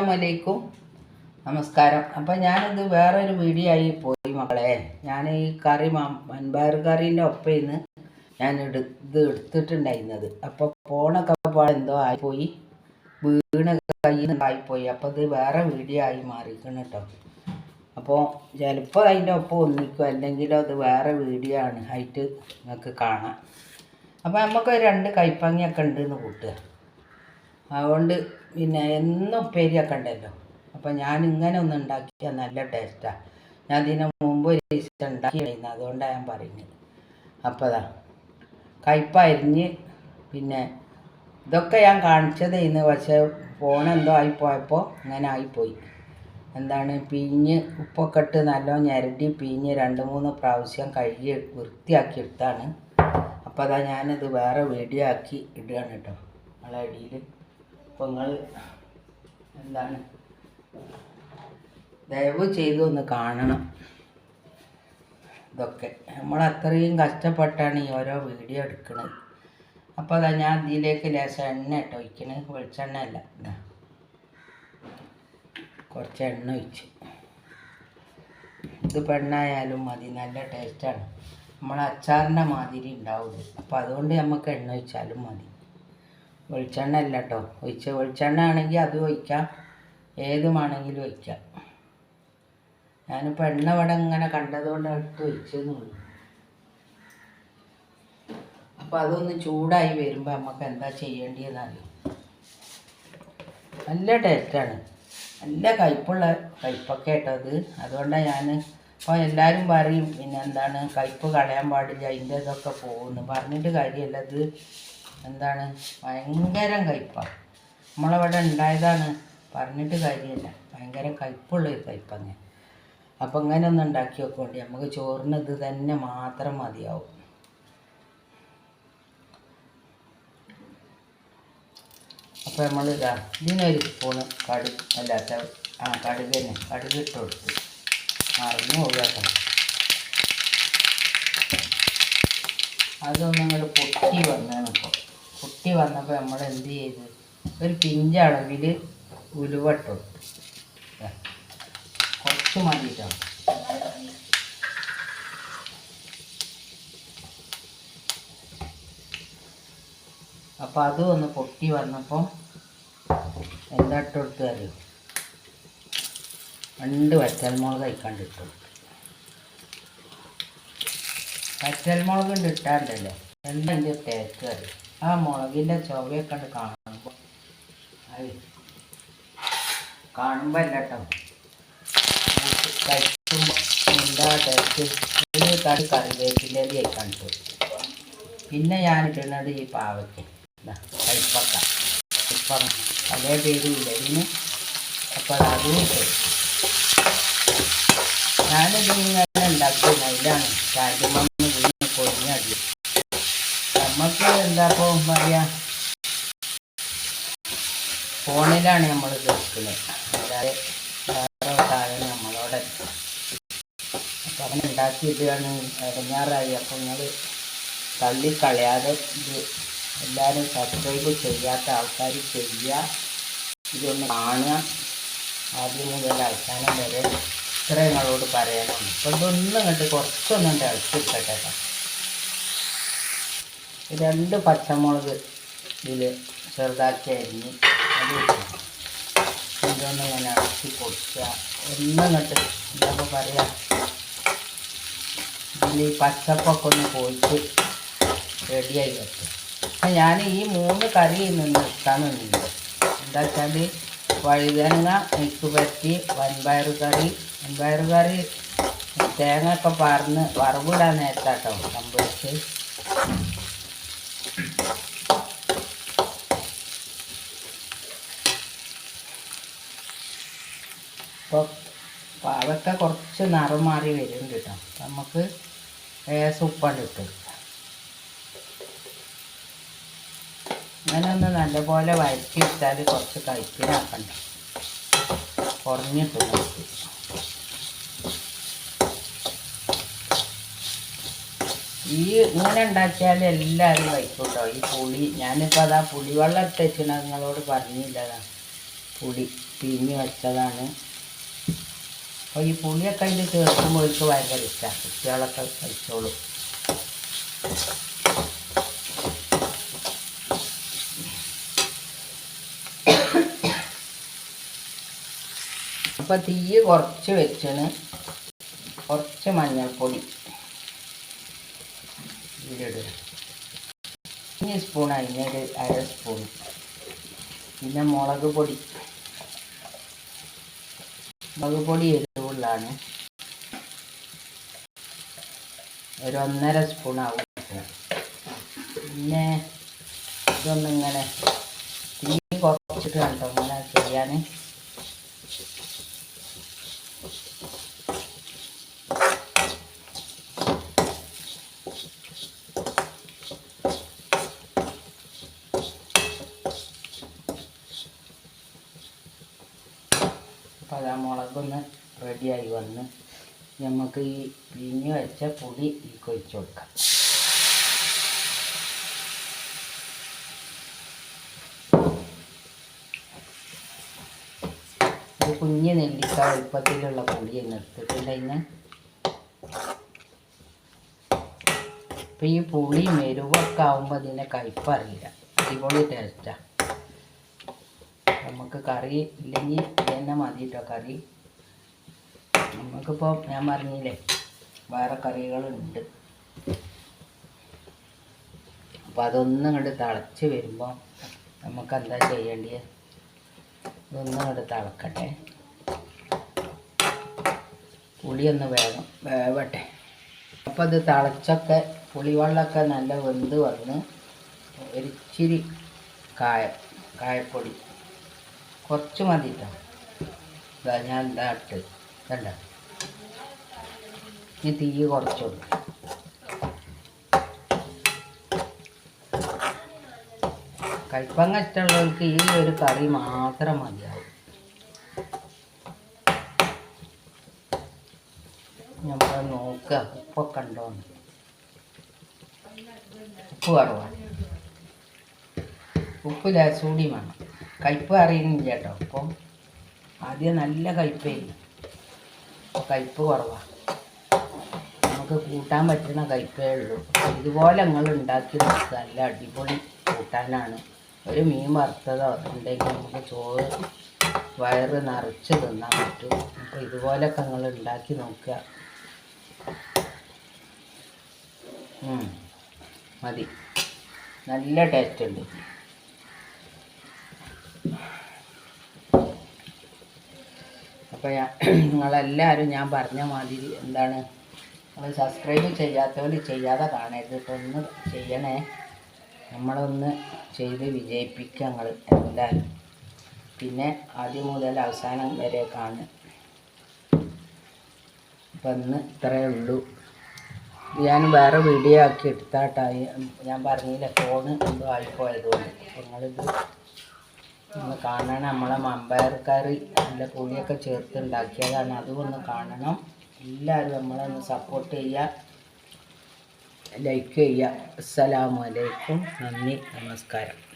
അസ്സലാമലൈക്കും, നമസ്കാരം. അപ്പം ഞാനിത് വേറൊരു വീഡിയോ ആയി പോയി മക്കളെ. ഞാൻ ഈ കറി വൻപയർ കറീൻ്റെ ഒപ്പയിന്ന് ഞാൻ ഇത് എടുത്തിട്ടുണ്ടായിരുന്നത്. അപ്പോൾ ഫോണൊക്കെ എന്തോ ആയിപ്പോയി, വീണ് കയ്യിൽ നിന്നായിപ്പോയി. അപ്പോൾ ഇത് വേറെ വീഡിയോ ആയി മാറിക്കണം കേട്ടോ. അപ്പോൾ ചിലപ്പോൾ അതിൻ്റെ ഒപ്പം ഒന്നിക്കും, അല്ലെങ്കിലും അത് വേറെ വീഡിയോ ആണ് ആയിട്ട് നിങ്ങൾക്ക് കാണാം. അപ്പോൾ നമുക്ക് 2 കൈപ്പങ്ങിയൊക്കെ ഉണ്ടെന്ന് കൂട്ടുക. അതുകൊണ്ട് പിന്നെ എന്നും ഉപ്പേരിയൊക്കെ ഉണ്ടല്ലോ. അപ്പോൾ ഞാൻ ഇങ്ങനെ ഒന്ന് ഉണ്ടാക്കിയാൽ നല്ല ടേസ്റ്റാണ്. ഞാൻ ഇതിന് മുമ്പ് ഒരു ദിവസം ഉണ്ടാക്കിയിരുന്നു, അതുകൊണ്ടാണ് ഞാൻ പറയുന്നത്. അപ്പോൾ അതാ കയ്പ അരിഞ്ഞ്, പിന്നെ ഇതൊക്കെ ഞാൻ കാണിച്ചതായിരുന്നു. പക്ഷേ ഫോൺ എന്തോ ആയിപ്പോയപ്പോൾ ഇങ്ങനെ ആയിപ്പോയി. എന്താണ്, പിഴിഞ്ഞ് ഉപ്പൊക്കെ ഇട്ട് നല്ലോണം ഞെരടി പിഴിഞ്ഞ് 2-3 പ്രാവശ്യം കഴുകി വൃത്തിയാക്കി എടുത്താണ്. അപ്പോൾ അതാ ഞാനിത് വേറെ വീഡിയോ ആക്കി ഇടുകയാണ് കേട്ടോ നിങ്ങളെ അടിയിൽ. അപ്പോൾ നിങ്ങൾ എന്താണ് ദയവ് ചെയ്ത് ഒന്ന് കാണണം. ഇതൊക്കെ നമ്മൾ അത്രയും കഷ്ടപ്പെട്ടാണ് ഈ ഓരോ വീഡിയോ എടുക്കുന്നത്. അപ്പോൾ അതാ ഞാൻ ഇതിലേക്ക് ലേശം എണ്ണ ഇട്ട് ഒഴിക്കണത്. വെളിച്ചെണ്ണ അല്ല, കുറച്ച് എണ്ണ ഒഴിച്ച്. ഇത് പെണ്ണായാലും മതി, നല്ല ടേസ്റ്റാണ്. നമ്മൾ അച്ചാറിൻ്റെ മാതിരി ഉണ്ടാവുള്ളൂ. അപ്പോൾ അതുകൊണ്ട് നമുക്ക് എണ്ണ ഒഴിച്ചാലും മതി. വെളിച്ചെണ്ണ അല്ല കേട്ടോ വെളിച്ചെണ്ണ ആണെങ്കിൽ അത് ഒഴിക്കാം, ഏതുമാണെങ്കിലും ഒഴിക്കാം. ഞാനിപ്പോൾ എണ്ണ ഇവിടെ ഇങ്ങനെ കണ്ടതുകൊണ്ട് എടുത്ത് ഒഴിച്ചെന്നുള്ളൂ. അപ്പോൾ അതൊന്ന് ചൂടായി വരുമ്പോൾ നമുക്ക് എന്താ ചെയ്യേണ്ടതെന്നറിയാം. നല്ല ടേസ്റ്റാണ്, നല്ല കയ്പുള്ള കയ്പൊക്കെ കേട്ടോ അത്. അതുകൊണ്ടാണ് ഞാൻ ഇപ്പോൾ എല്ലാവരും പറയും പിന്നെ എന്താണ് കയ്പ് കളയാൻ പാടില്ല, അതിൻ്റെ ഇതൊക്കെ പോകുന്നു പറഞ്ഞിട്ട് കാര്യമല്ല. ഇത് എന്താണ് ഭയങ്കര കയ്പാണ്. നമ്മളവിടെ ഉണ്ടായതാണ്, പറഞ്ഞിട്ട് കാര്യമല്ല. ഭയങ്കര കയ്പുള്ളൊരു കയ്പങ്ങ. അപ്പം ഇങ്ങനെ ഒന്ന് ഉണ്ടാക്കി വെക്കൊണ്ട് നമുക്ക് ചോറിന് ഇത് തന്നെ മാത്രം മതിയാവും. അപ്പോൾ നമ്മൾ ഇതിനൊരു സ്പൂണ് കടുക് ഇട്ട് കൊടുത്ത് മറിഞ്ഞു ഒഴിവാക്കണം. അതൊന്നും ഇങ്ങോട്ട് പൊട്ടി വന്നതാണ്. പൊട്ടി വന്നപ്പോൾ നമ്മൾ എന്ത് ചെയ്ത് ഒരു പിഞ്ചളവിൽ ഉലുവ ഇട്ട് കൊടുത്തു. കുറച്ച് മതിയിട്ടാണ്. അപ്പോൾ അതും ഒന്ന് പൊട്ടി വന്നപ്പോൾ എന്താ ഇട്ട് കൊടുത്ത് അറിയും, 2 വറ്റൽമുളക് കഴിക്കാണ്ട് ഇട്ട് കൊടുത്തു. വറ്റൽമുളക് കൊണ്ട് ഇട്ടാണ്ടല്ലേ എന്താ അതിൻ്റെ ടേസ്റ്റ് അറിയും. ആ മുളകിൻ്റെ ചുവയൊക്കെ ഉണ്ട് കാണുമ്പോൾ അല്ല കേട്ടോ, കഴിക്കുമ്പോൾ എന്താ ടേസ്റ്റ്. ഒരു കറിവേപ്പിൻ്റെ കഴിക്കാണ്ട്. പിന്നെ ഞാനിട്ടുന്നത് ഈ പാവയ്ക്ക, കയ്പക്ക പല പേരുമില്ല ഇതിന്. അപ്പോൾ അതും ഇട്ട് ഞാനിത് ഇങ്ങനെ ഉണ്ടാക്കുന്ന അതിലാണ് രാജ്യമൊന്ന് വീണ് പൊരിഞ്ഞടി. നമുക്ക് എന്താ ഇപ്പോൾ പറയുക, ഫോണിലാണ് നമ്മൾ കേൾക്കുന്നത്, അല്ലാതെ വേറെ സാധനം നമ്മളോടെ. അപ്പം അങ്ങനെ ഉണ്ടാക്കിയിട്ടാണ് ഇടങ്ങാറായി. അപ്പോൾ നിങ്ങൾ തള്ളിക്കളയാതെ ഇത് എല്ലാവരും സബ്സ്ക്രൈബ് ചെയ്യാത്ത ആൾക്കാർ ചെയ്യുക, ഇതൊന്ന് കാണുക ആദ്യം മുതൽ അവസാനം വരെ. ഇത്ര നിങ്ങളോട് പറയാനുണ്ട്. അപ്പോൾ ഇതൊന്നും കണ്ട് കുറച്ചൊന്നും ഇളക്കിയിട്ടെ കേട്ടോ. 2 പച്ചമുളക് ഇതിൽ ചെറുതാക്കി അരിഞ്ഞ് അത് ഇതൊന്ന് ഇങ്ങനെ ഇളക്കി കൊടുക്കുക. ഒന്നും കണ്ട് എന്താ പറയുക, ഇതിൽ ഈ പച്ചപ്പൊക്കെ ഒന്ന് പോയിട്ട് റെഡിയായി വെക്കും. അപ്പം ഞാൻ ഈ 3 കറി നിന്ന് എടുക്കാനൊന്നുമില്ല. എന്താ വെച്ചാൽ വഴുതനങ്ങ മിക്സ് പറ്റി വൻപയർ കറി തേങ്ങ ഒക്കെ പറഞ്ഞ് വറവിടാൻ നേരത്താട്ടോ സംഭവിച്ച്. ഇപ്പോൾ പാവയ്ക്ക കുറച്ച് നിറം മാറി വരുന്നുണ്ട് കേട്ടോ. നമുക്ക് ഉപ്പാണ്ട് ഇട്ട് അങ്ങനെ ഒന്ന് നല്ലപോലെ വഴറ്റി ഇട്ടാൽ കുറച്ച് കയ്പിനാക്കണ്ട, കുറഞ്ഞിട്ട് നോക്കി. ഇങ്ങനെ ഉണ്ടാക്കിയാൽ എല്ലാവരും കഴിക്കും കേട്ടോ. ഈ പുളി ഞാനിപ്പോൾ അതാ പുളിവെള്ളം എടുത്ത് വെച്ചാൽ നിങ്ങളോട് പറഞ്ഞില്ലതാ. പുളി പിഴിഞ്ഞ് വെച്ചതാണ്. അപ്പോൾ ഈ പുളിയൊക്കെ അതിൽ ചേർക്കുമ്പോൾ എനിക്ക് ഭയങ്കര ഇഷ്ടമാണ്. കുട്ടികളൊക്കെ കഴിച്ചോളും. അപ്പോൾ തീ കുറച്ച് വെച്ചാണ്. കുറച്ച് മഞ്ഞൾപ്പൊടി ഇതിലിടുക. 1 സ്പൂൺ, അതിനൊരു 1/2 സ്പൂൺ. പിന്നെ മുളക് പൊടി എരിവുള്ളതാണ്. ഒരു 1.5 സ്പൂൺ ആവും. പിന്നെ ഇതൊന്നിങ്ങനെ തീ കുറച്ചിട്ട് കണ്ടോ ഇങ്ങനെ ചെയ്യാൻ. അപ്പോൾ അതാ മുളകൊന്ന് റെഡിയായി വന്ന് നമുക്ക് ഈ പിഴിഞ്ഞ് വെച്ച പുളി ഒഴിച്ച് കൊടുക്കാം. ഒരു കുഞ്ഞ് നെല്ലിക്ക വലുപ്പത്തിലുള്ള പുളി എടുത്തിട്ടുണ്ടായിന്ന്. ഇപ്പം ഈ പുളി മെരുവൊക്കെ ആകുമ്പോൾ ഇതിൻ്റെ കയ്പറിയില്ല. അടിപൊളി ടേസ്റ്റാണ്. നമുക്ക് കറി ഇല്ലെങ്കിൽ തന്നെ മതി കേട്ടോ. കറി നമുക്കിപ്പോൾ ഞാൻ പറഞ്ഞില്ലേ വേറെ കറികളുണ്ട്. അപ്പോൾ അതൊന്നും ഇങ്ങോട്ട് തിളച്ച് വരുമ്പോൾ നമുക്ക് എന്താ ചെയ്യേണ്ടത്? ഇതൊന്നും ഇങ്ങോട്ട് തിളക്കട്ടെ. പുളിയൊന്ന് വേവട്ടെ. അപ്പോൾ അത് തിളച്ചൊക്കെ പുളിവെള്ളമൊക്കെ നല്ല വെന്ത് വന്ന് ഒരിച്ചിരി കായപ്പൊടി കുറച്ച് മതി കേട്ടോ. ഞാൻ ഇട്ട് കണ്ട ഈ തീ കുറച്ച് കൊടുക്കും. കയ്പങ്ങ ഇഷ്ടമുള്ളവർക്ക് ഈ ഒരു കറി മാത്രം മതിയാവും. നമ്മൾ നോക്കുക ഉപ്പൊക്കെ ഉണ്ടോന്ന്. ഉപ്പ് കുറവാണ്. ഉപ്പ് ലേശൂടി വേണം. കയ്പ് അറിയുന്നില്ല കേട്ടോ. അപ്പം ആദ്യം നല്ല കയ്പേയില്ല. അപ്പോൾ കയ്പ് കുറവാണ്. നമുക്ക് കൂട്ടാൻ പറ്റുന്ന കയ്പേ ഉള്ളൂ. ഇതുപോലെ നിങ്ങൾ ഉണ്ടാക്കി നോക്കുക. നല്ല അടിപൊളി കൂട്ടാനാണ്. ഒരു മീൻ വറുത്തതോ ഉണ്ടെങ്കിൽ നമുക്ക് ചോറ് വയറ് നിറച്ച് തിന്നാൻ പറ്റും. അപ്പോൾ ഇതുപോലൊക്കെ നിങ്ങൾ ഉണ്ടാക്കി നോക്കുക. മതി. നല്ല ടേസ്റ്റ് ഉണ്ട്. അപ്പോൾ നിങ്ങളെല്ലാവരും ഞാൻ പറഞ്ഞ മാതിരി എന്താണ് നിങ്ങൾ സബ്സ്ക്രൈബ് ചെയ്യാത്തവർ ചെയ്യാതെ കാണരുത്. ഇപ്പോൾ ഒന്ന് ചെയ്യണേ. നമ്മളൊന്ന് ചെയ്ത് വിജയിപ്പിക്കുക നിങ്ങൾ എന്തായാലും. പിന്നെ ആദ്യം മുതൽ അവസാനം വരെ കാണുക. അപ്പം ഇന്ന് ഇത്രയേ ഉള്ളൂ. ഞാൻ വേറെ വീഡിയോ ആക്കി എടുത്താട്ടായി. ഞാൻ പറഞ്ഞില്ല ഫോണ് എന്തോ ആയിപ്പോയതുകൊണ്ട്. നിങ്ങളിത് ഒന്ന് കാണണം. നമ്മളെ മമ്പയർക്കറി നല്ല പുളിയൊക്കെ ചേർത്ത് ഉണ്ടാക്കിയതാണ്. അതും ഒന്ന് കാണണം. എല്ലാവരും നമ്മളൊന്ന് സപ്പോർട്ട് ചെയ്യുക, ലൈക്ക് ചെയ്യുക. അസ്സലാമു അലൈക്കും. നന്ദി, നമസ്കാരം.